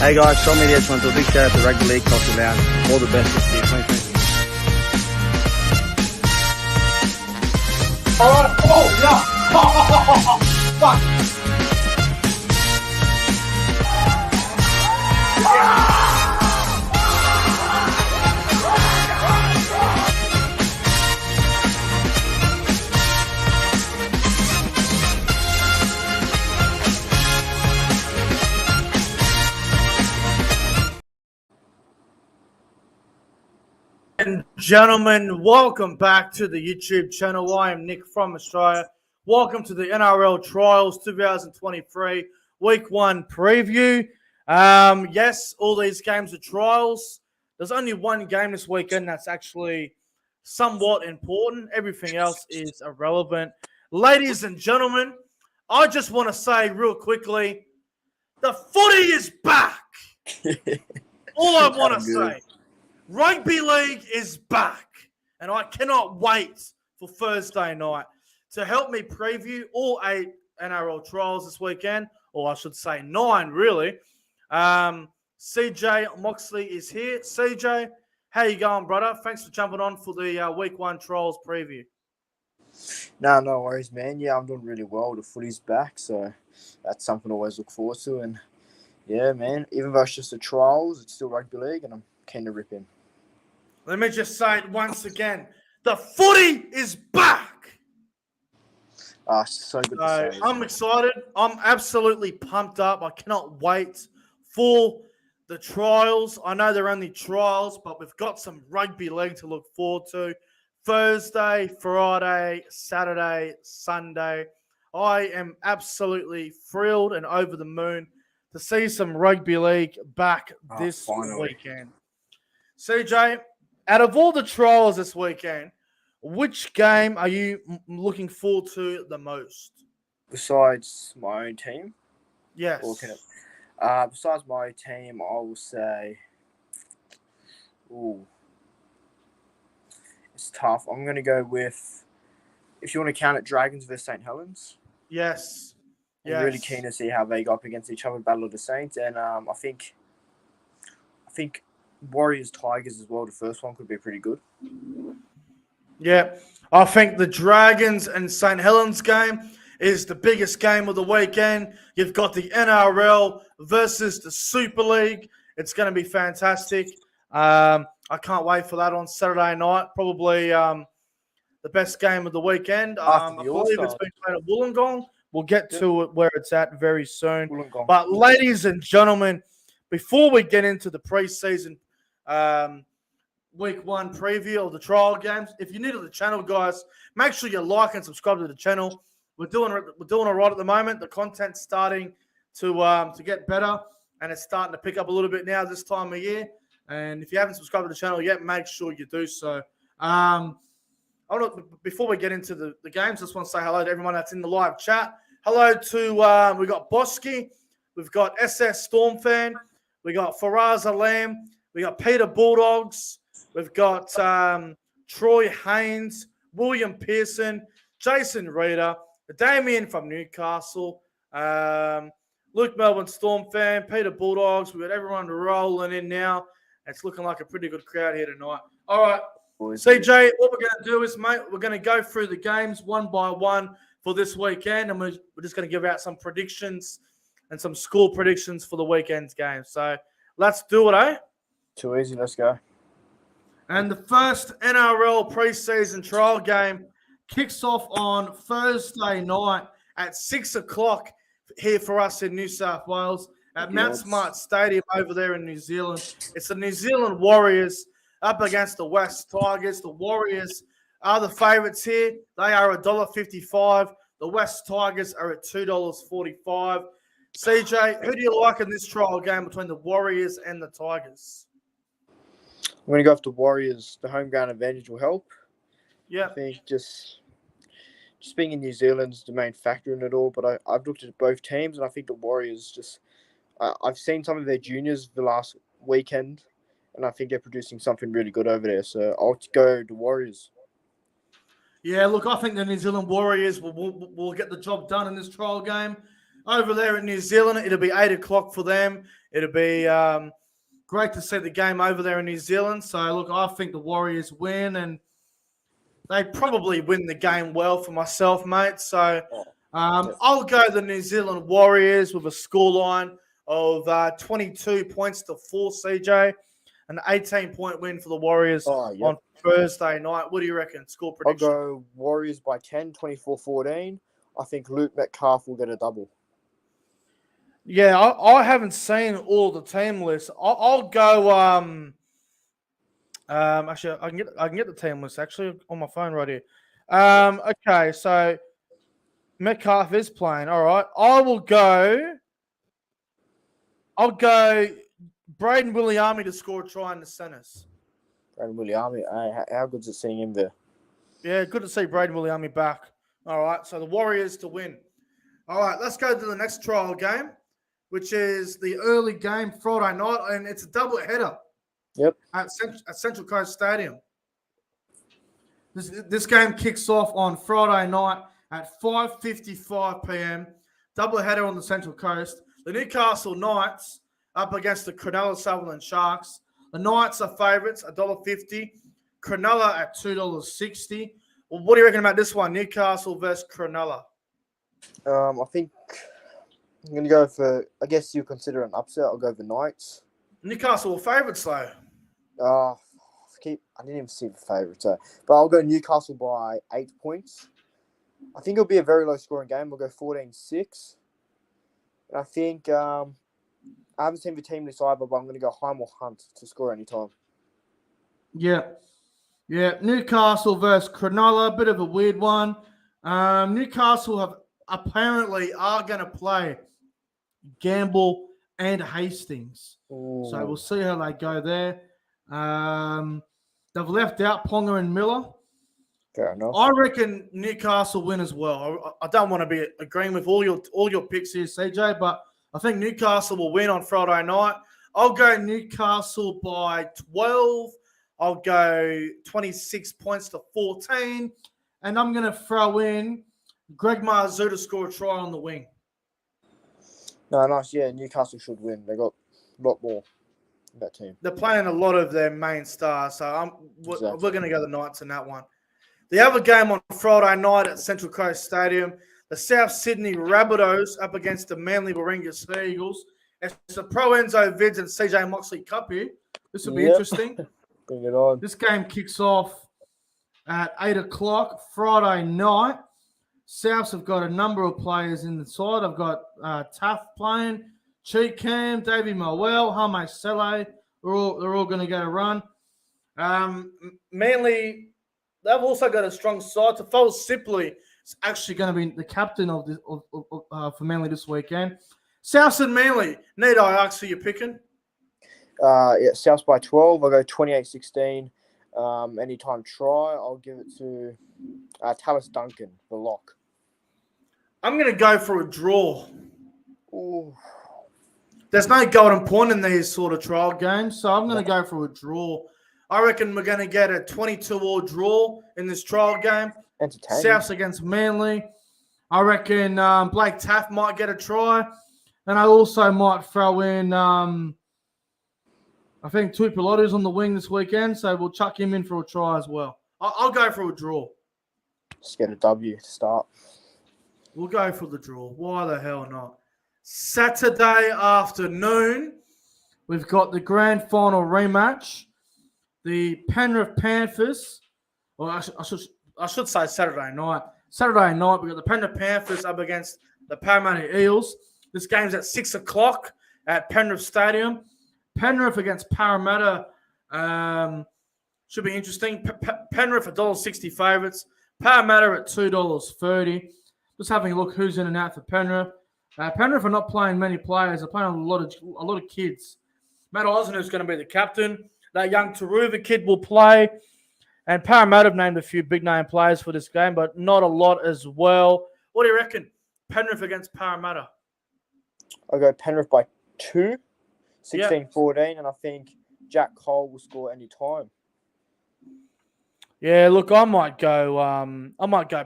Hey guys, Sean Media just want to do a big shout out to Rugby League Culture Lounge. All the best this year, 2020. Oh, yeah. Fuck. And gentlemen, welcome back to the YouTube channel. I am Nick from Australia. Welcome to the NRL Trials 2023 Week 1 preview. Yes, all these games are trials. There's only one game this weekend that's actually somewhat important. Everything else is irrelevant. Ladies and gentlemen, I just want to say real quickly, the footy is back. All I want to say. Rugby League is back, and I cannot wait for Thursday night to help me preview all 8 NRL trials this weekend, or I should say 9, really. CJ Moxley is here. CJ, how you going, brother? Thanks for jumping on for the Week 1 trials preview. No worries, man. Yeah, I'm doing really well. The footy's back, so that's something to always look forward to. And yeah, man, even though it's just the trials, it's still rugby league, and I'm keen to rip in. Let me just say it once again. The footy is back. It's so good to say. I'm excited. I'm absolutely pumped up. I cannot wait for the trials. I know they're only trials, but we've got some rugby league to look forward to. Thursday, Friday, Saturday, Sunday. I am absolutely thrilled and over the moon to see some rugby league back this weekend. CJ, out of all the trials this weekend, which game are you looking forward to the most? Besides my own team? Yes. Besides my team, I will say, it's tough. I'm going to go with, if you want to count it, Dragons versus St. Helens. Yes. I'm really keen to see how they go up against each other, Battle of the Saints. And I think Warriors Tigers as well. The first one could be pretty good. Yeah, I think the Dragons and St. Helens game is the biggest game of the weekend. You've got the NRL versus the Super League. It's going to be fantastic. I can't wait for that on Saturday night. Probably the best game of the weekend. I believe it's been played at Wollongong. We'll get to it where it's at very soon. Wollongong. But ladies and gentlemen, before we get into the preseason Week 1 preview of the trial games, if you're new to the channel, guys, make sure you like and subscribe to the channel. We're doing all right at the moment. The content's starting to get better, and it's starting to pick up a little bit now this time of year. And if you haven't subscribed to the channel yet, make sure you do so. Before we get into the games, I just want to say hello to everyone that's in the live chat. Hello to we got Bosky, we've got SS Stormfan, we got Faraz Alam, we got Peter Bulldogs, we've got Troy Haynes, William Pearson, Jason Reeder, Damien from Newcastle, Luke Melbourne Stormfan, Peter Bulldogs. We've got everyone rolling in now. It's looking like a pretty good crowd here tonight. All right, CJ, what we're going to do is, mate, we're going to go through the games one by one for this weekend, and we're just going to give out some predictions and some score predictions for the weekend's game. So let's do it, eh? Too easy. Let's go. And the first NRL preseason trial game kicks off on Thursday night at 6 o'clock here for us in New South Wales at Mount Smart Stadium over there in New Zealand. It's the New Zealand Warriors up against the West Tigers. The Warriors are the favourites here. They are $1.55. The West Tigers are at $2.45. CJ, who do you like in this trial game between the Warriors and the Tigers? I'm going to go with the Warriors. The home ground advantage will help. Yeah. I think just being in New Zealand's the main factor in it all. But I've looked at both teams, and I think the Warriors just I've seen some of their juniors the last weekend, and I think they're producing something really good over there. So I'll go the Warriors. Yeah, look, I think the New Zealand Warriors will get the job done in this trial game. over there in New Zealand. It'll be 8 o'clock for them. It'll be great to see the game over there in New Zealand. So, look, I think the Warriors win, and they probably win the game well for myself, mate. So, I'll go the New Zealand Warriors with a scoreline of 22 points to 4, CJ. An 18-point win for the Warriors on Thursday night. What do you reckon? Score prediction? I'll go Warriors by 10, 24-14. I think Luke Metcalf will get a double. Yeah, I haven't seen all the team lists. I'll go. Actually, I can get the team list actually on my phone right here. Okay, so Metcalf is playing. All right, I'll go Braden Williami to score a try in the centers. Braden Williami, how good's it seeing him there? Yeah, good to see Braden Williami back. All right, so the Warriors to win. All right, let's go to the next trial game, which is the early game Friday night, and it's a double header. Yep. At Central Coast Stadium. This game kicks off on Friday night at 5:55 p.m. Double header on the Central Coast. The Newcastle Knights up against the Cronulla Sutherland Sharks. The Knights are favourites, $1.50. Cronulla at $2.60. Well, what do you reckon about this one, Newcastle versus Cronulla? I think I'm going to go for, I guess you consider an upset. I'll go the Knights. Newcastle are favourites, though. I didn't even see the favourites. But I'll go Newcastle by 8 points. I think it'll be a very low-scoring game. We'll go 14-6. And I think I haven't seen the team list either, but I'm going to go Heim or Hunt to score any time. Yeah. Newcastle versus Cronulla, a bit of a weird one. Newcastle apparently are going to play Gamble and Hastings. Ooh. So we'll see how they go there. They've left out Ponga and Miller. Fair enough. I reckon Newcastle win as well. I don't want to be agreeing with all your picks here, CJ, but I think Newcastle will win on Friday night. I'll go Newcastle by 12. I'll go 26 points to 14. And I'm going to throw in Greg Marzu to score a try on the wing. No, nice. Yeah, Newcastle should win. They got a lot more in that team. They're playing a lot of their main stars, so we're going to go the Knights in that one. The other game on Friday night at Central Coast Stadium, the South Sydney Rabbitohs up against the Manly Warringah Sea Eagles. It's a Pro Enzo Vids and CJ Moxley Cup here. This will be interesting. Bring it on. This game kicks off at 8 o'clock Friday night. Souths have got a number of players in the side. I've got Taff playing, Cheat Cam, Davey Moel, Hame Sele. They're all going to get a run. Manly, they've also got a strong side. Tafel Sipley is actually going to be the captain for Manly this weekend. Souths and Manly. Need I ask who you're picking? Souths by 12. I'll go 28-16. Anytime try, I'll give it to Tallis Duncan, the lock. I'm going to go for a draw. Ooh. There's no golden point in these sort of trial games, so I'm going to go for a draw. I reckon we're going to get a 22-all draw in this trial game. Entertaining. Souths against Manly. I reckon Blake Taff might get a try. And I also might throw in, I think, Tuipulotu's on the wing this weekend, so we'll chuck him in for a try as well. I'll go for a draw. Just get a W to start. We'll go for the draw. Why the hell not? Saturday afternoon, we've got the grand final rematch. The Penrith Panthers, or I should say Saturday night. Saturday night, we've got the Penrith Panthers up against the Parramatta Eels. This game's at 6 o'clock at Penrith Stadium. Penrith against Parramatta should be interesting. Penrith $1.60 favourites. Parramatta at $2.30. Just having a look who's in and out for Penrith. Penrith are not playing many players. They're playing a lot of kids. Matt Eisen is going to be the captain. That young Taruva kid will play. And Parramatta have named a few big-name players for this game, but not a lot as well. What do you reckon? Penrith against Parramatta. I'll go Penrith by 2, 16-14, and I think Jack Cole will score any time. Yeah, look, I might go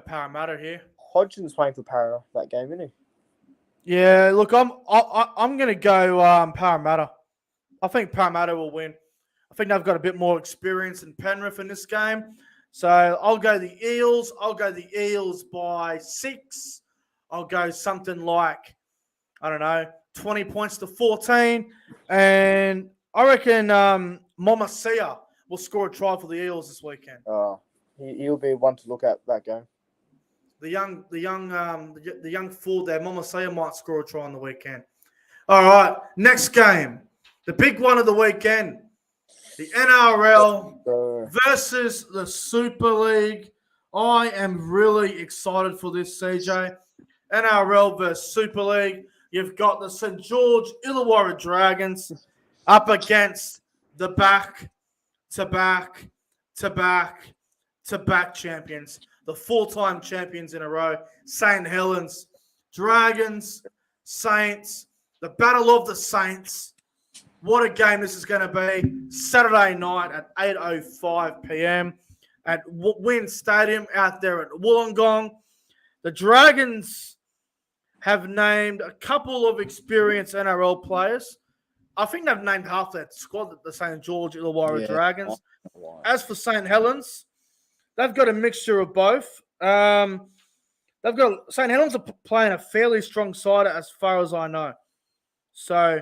Parramatta here. Hodgson's playing for Para that game, isn't Yeah, look, I'm going to go Parramatta. I think Parramatta will win. I think they've got a bit more experience than Penrith in this game. So I'll go the Eels. I'll go the Eels by 6. I'll go something like, I don't know, 20 points to 14. And I reckon Momasia will score a try for the Eels this weekend. He'll be one to look at that game. The young forward there, Momasia, might score a try on the weekend. All right, next game. The big one of the weekend. The NRL versus the Super League. I am really excited for this, CJ. NRL versus Super League. You've got the St. George Illawarra Dragons up against the back-to-back champions. The 4-time champions in a row. St. Helens. Dragons, Saints. The Battle of the Saints. What a game this is going to be. Saturday night at 8:05 p.m. at Wynn Stadium out there at Wollongong. The Dragons have named a couple of experienced NRL players. I think they've named half that squad, the St. George Illawarra Dragons. As for St. Helens, they've got a mixture of both. St. Helens are playing a fairly strong side as far as I know. So,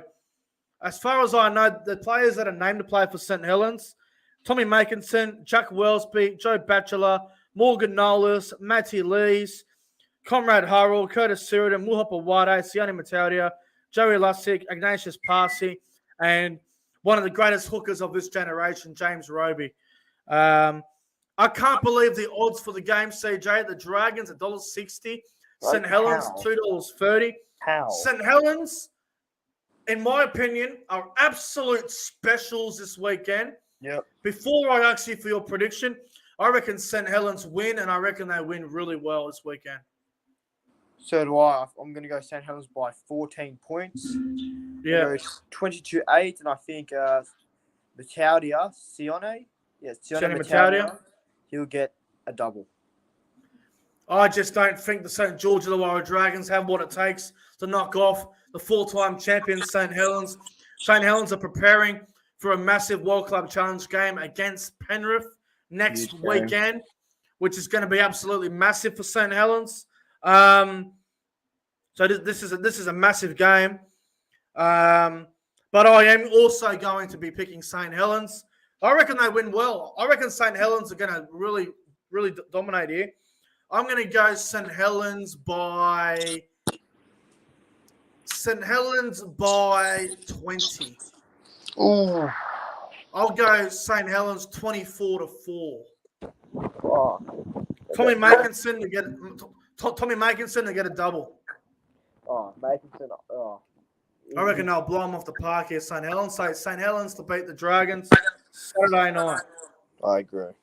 as far as I know, the players that are named to play for St. Helens, Tommy Makinson, Jack Wellsby, Joe Batchelor, Morgan Knowles, Matty Lees, Conrad Harrell, Curtis Sheridan, Muhapa Wade, Sione Mataudia, Joey Lussick, Ignatius Parsi, and one of the greatest hookers of this generation, James Roby. I can't believe the odds for the game, CJ. The Dragons, $1.60. St. Helens, $2.30. How? St. Helens, in my opinion, are absolute specials this weekend. Yep. Before I ask you for your prediction, I reckon St. Helens win, and I reckon they win really well this weekend. So do I. I'm going to go St. Helens by 14 points. Yeah. 22-8, and I think Mataudia, Sione Mataudia, he'll get a double. I just don't think the St. George Illawarra Dragons have what it takes to knock off the 4-time champions St. Helens. St. Helens are preparing for a massive World Club Challenge game against Penrith next weekend, which is going to be absolutely massive for St. Helens. So this is a massive game. But I am also going to be picking St. Helens. I reckon they win well. I reckon St. Helens are going to really, really dominate here. I'm going to go St. Helens by 20. Ooh. I'll go St. Helens 24-4. Oh. Tommy Makinson to get a double. Oh, Makinson. Oh. I reckon they'll blow them off the park here, St. Helens. So St. Helens to beat the Dragons Saturday night. I agree.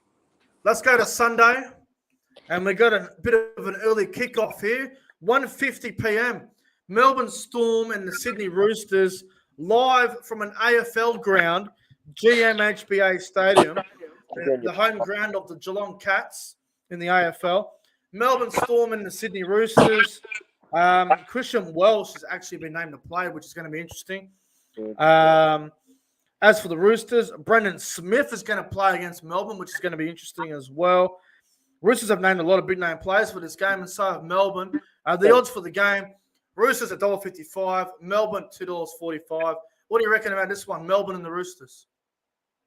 Let's go to Sunday. And we got a bit of an early kickoff here. 1:50 p.m. Melbourne Storm and the Sydney Roosters live from an AFL ground, GMHBA Stadium, the home ground of the Geelong Cats in the AFL. Melbourne Storm and the Sydney Roosters. Christian Welsh has actually been named to play, which is going to be interesting. As for the Roosters, Brendan Smith is going to play against Melbourne, which is going to be interesting as well. Roosters have named a lot of big-name players for this game, and so have Melbourne. The odds for the game, Roosters $1.55, Melbourne $2.45. What do you reckon about this one, Melbourne and the Roosters?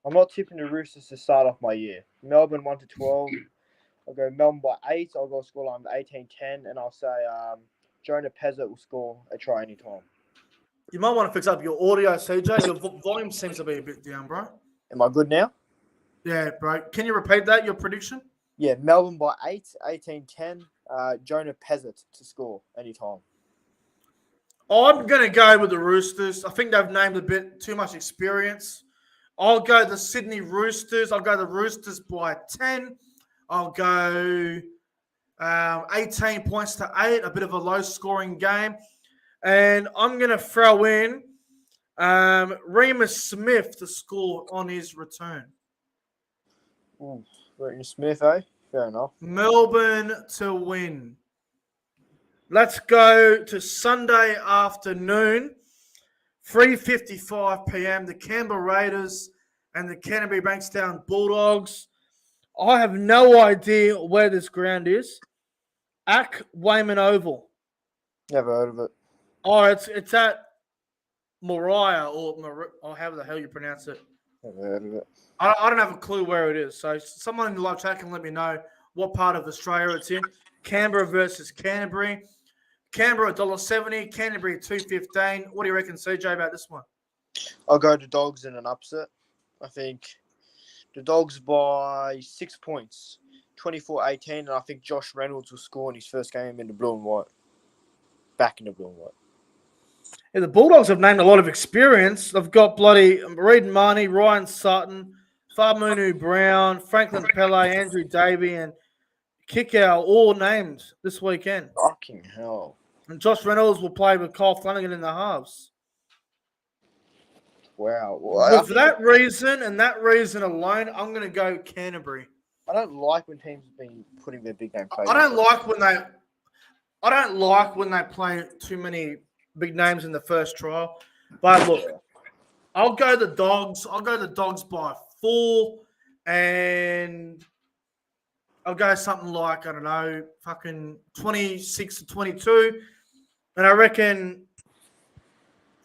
I'm not tipping the Roosters to start off my year. Melbourne 1-12. I'll go Melbourne by 8. I'll go scoreline 18-10, and I'll say Jonah Pezzett will score a try anytime. You might want to fix up your audio, CJ. Your volume seems to be a bit down, bro. Am I good now? Yeah, bro. Can you repeat that, your prediction? Yeah, Melbourne by 8, 18-10. Jonah Pezzett to score anytime. I'm going to go with the Roosters. I think they've named a bit too much experience. I'll go the Sydney Roosters. I'll go the Roosters by 10. I'll go 18 points to 8, a bit of a low-scoring game. And I'm going to throw in Remus Smith to score on his return. Remus Smith, eh? Fair enough. Melbourne to win. Let's go to Sunday afternoon, 3:55 p.m. The Canberra Raiders and the Canterbury Bankstown Bulldogs. I have no idea where this ground is. Wayman Oval. Never heard of it. Oh, it's at Moriah or however the hell you pronounce it. Never heard of it. I don't have a clue where it is. So someone in the live chat can let me know what part of Australia it's in. Canberra versus Canterbury. Canberra $1.70, Canterbury $2.15. What do you reckon, CJ, about this one? I'll go to Dogs in an upset. I think the Dogs by 6 points, 24-18, and I think Josh Reynolds will score in his first game in the blue and white. Back in the blue and white. Yeah, the Bulldogs have named a lot of experience. They've got bloody Reed Marnie, Ryan Sutton, Famunu Brown, Franklin Pele, Andrew Davey, and Kickow all named this weekend. Fucking hell. And Josh Reynolds will play with Kyle Flanagan in the halves. Wow. For that reason and that reason alone, I'm going to go Canterbury. I don't like when teams have been putting their big name players. I don't like when they play too many big names in the first trial. But look, I'll go the Dogs. I'll go the Dogs by 4, and I'll go something like, I don't know, fucking 26-22. And I reckon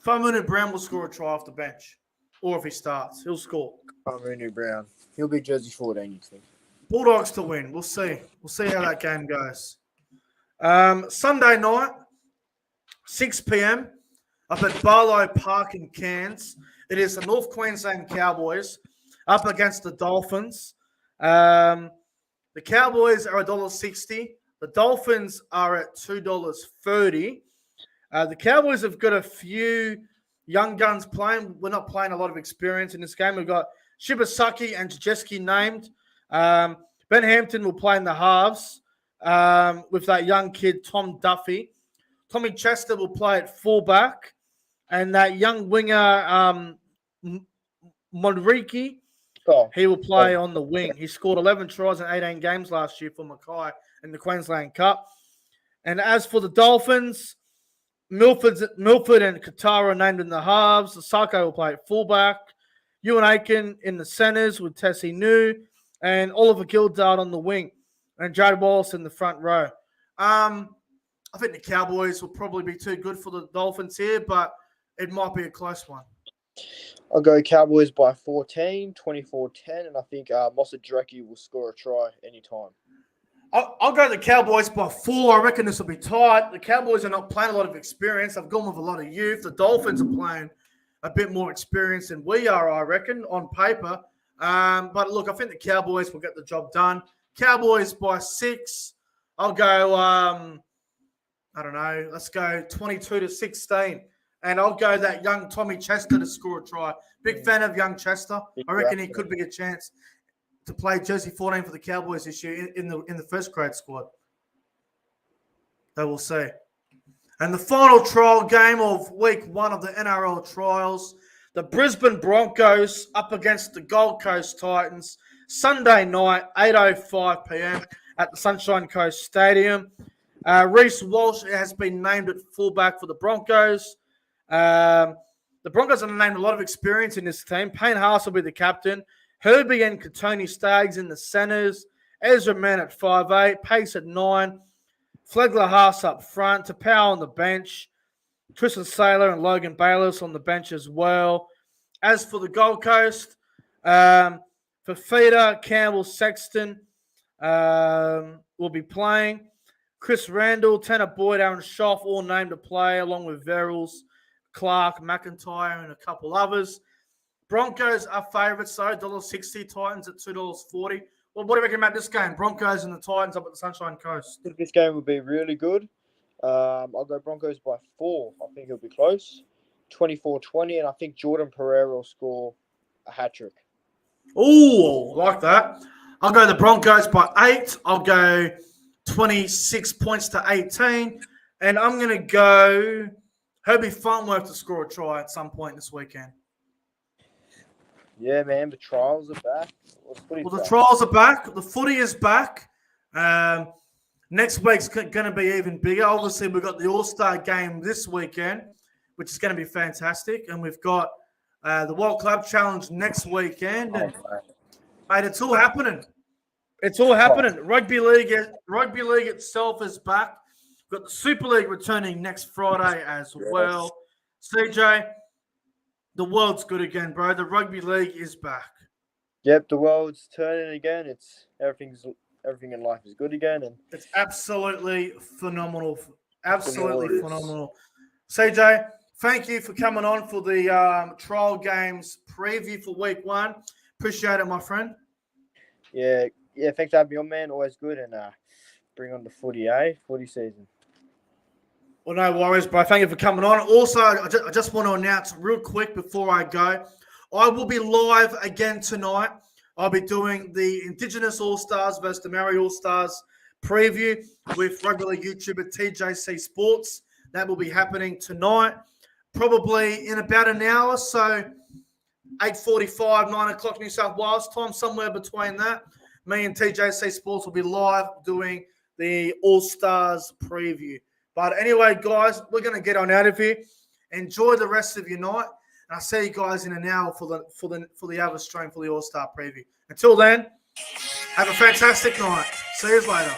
Famunu Brown will score a try off the bench. Or if he starts, he'll score. Famunu Brown. He'll be jersey 14, you think? Bulldogs to win. We'll see. We'll see how that game goes. Sunday night, 6 p.m. up at Barlow Park in Cairns. It is the North Queensland Cowboys up against the Dolphins. The Cowboys are $1.60. The Dolphins are at $2.30. The Cowboys have got a few young guns playing. We're not playing a lot of experience in this game. We've got Shibasaki and Jajeski named. Ben Hampton will play in the halves with that young kid, Tom Duffy. Tommy Chester will play at fullback. And that young winger, Monriki, he will play on the wing. He scored 11 tries in 18 games last year for Mackay in the Queensland Cup. And as for the Dolphins, Milford and Katara are named in the halves. Sako will play at fullback. Ewan Aiken in the centres with Tessie New. And Oliver Gildart on the wing. And Jared Wallace in the front row. I think the Cowboys will probably be too good for the Dolphins here, but it might be a close one. I'll go Cowboys by 14, 24-10, and I think Mossa Drecki will score a try anytime. I'll go the Cowboys by 4. I reckon this will be tight. The Cowboys are not playing a lot of experience. They've gone with a lot of youth. The Dolphins are playing a bit more experience than we are, I reckon, on paper. But look, I think the Cowboys will get the job done. Cowboys by 6. I'll go, I don't know, let's go 22-16. And I'll go that young Tommy Chester to score a try. Big fan of young Chester. I reckon he could be a chance to play jersey 14 for the Cowboys this year in the first grade squad. So we'll see. And the final trial game of week 1 of the NRL trials, the Brisbane Broncos up against the Gold Coast Titans, Sunday night, 8:05 p.m. at the Sunshine Coast Stadium. Reece Walsh has been named at fullback for the Broncos. The Broncos have named a lot of experience in this team. Payne Haas will be the captain. Herbie and Katoni Staggs in the centres. Ezra Mann at 5'8", Pace at 9. Flegler Haas up front. Tapau on the bench. Tristan Saylor and Logan Bayless on the bench as well. As for the Gold Coast, Fafita, Campbell, Sexton will be playing. Chris Randall, Tanner Boyd, Aaron Schoff all named to play along with Verrills, Clark, McIntyre, and a couple others. Broncos are favourites, though, $1.60. Titans at $2.40. Well, what do you reckon about this game? Broncos and the Titans up at the Sunshine Coast. I think this game will be really good. I'll go Broncos by 4. I think it'll be close. 24-20, and I think Jordan Pereira will score a hat-trick. Ooh, like that. I'll go the Broncos by 8. I'll go 26 points to 18. And I'm going to go Herbie Farnworth to score a try at some point this weekend. Yeah, man, the trials are back. The trials are back. The footy is back. Next week's going to be even bigger. Obviously, we've got the All-Star game this weekend, which is going to be fantastic. And we've got the World Club Challenge next weekend. And, mate, it's all happening. It's all happening. Rugby league itself is back. We've got the Super League returning next Friday as well. CJ, the world's good again, bro. The rugby league is back. Yep, the world's turning again. It's everything in life is good again, and it's absolutely phenomenal. Absolutely phenomenal. CJ, thank you for coming on for the trial games preview for week 1. Appreciate it, my friend. Yeah. Thanks for having me on, man. Always good, and bring on the footy season. Well, no worries, bro. Thank you for coming on. Also, I just want to announce real quick before I go, I will be live again tonight. I'll be doing the Indigenous All-Stars versus the Maori All-Stars preview with Rugby League YouTuber TJC Sports. That will be happening tonight, probably in about an hour, so 8:45, 9 o'clock New South Wales time, somewhere between that. Me and TJC Sports will be live doing the All-Stars preview. But anyway, guys, we're going to get on out of here. Enjoy the rest of your night. And I'll see you guys in an hour for the other stream for the All-Star preview. Until then, have a fantastic night. See you later.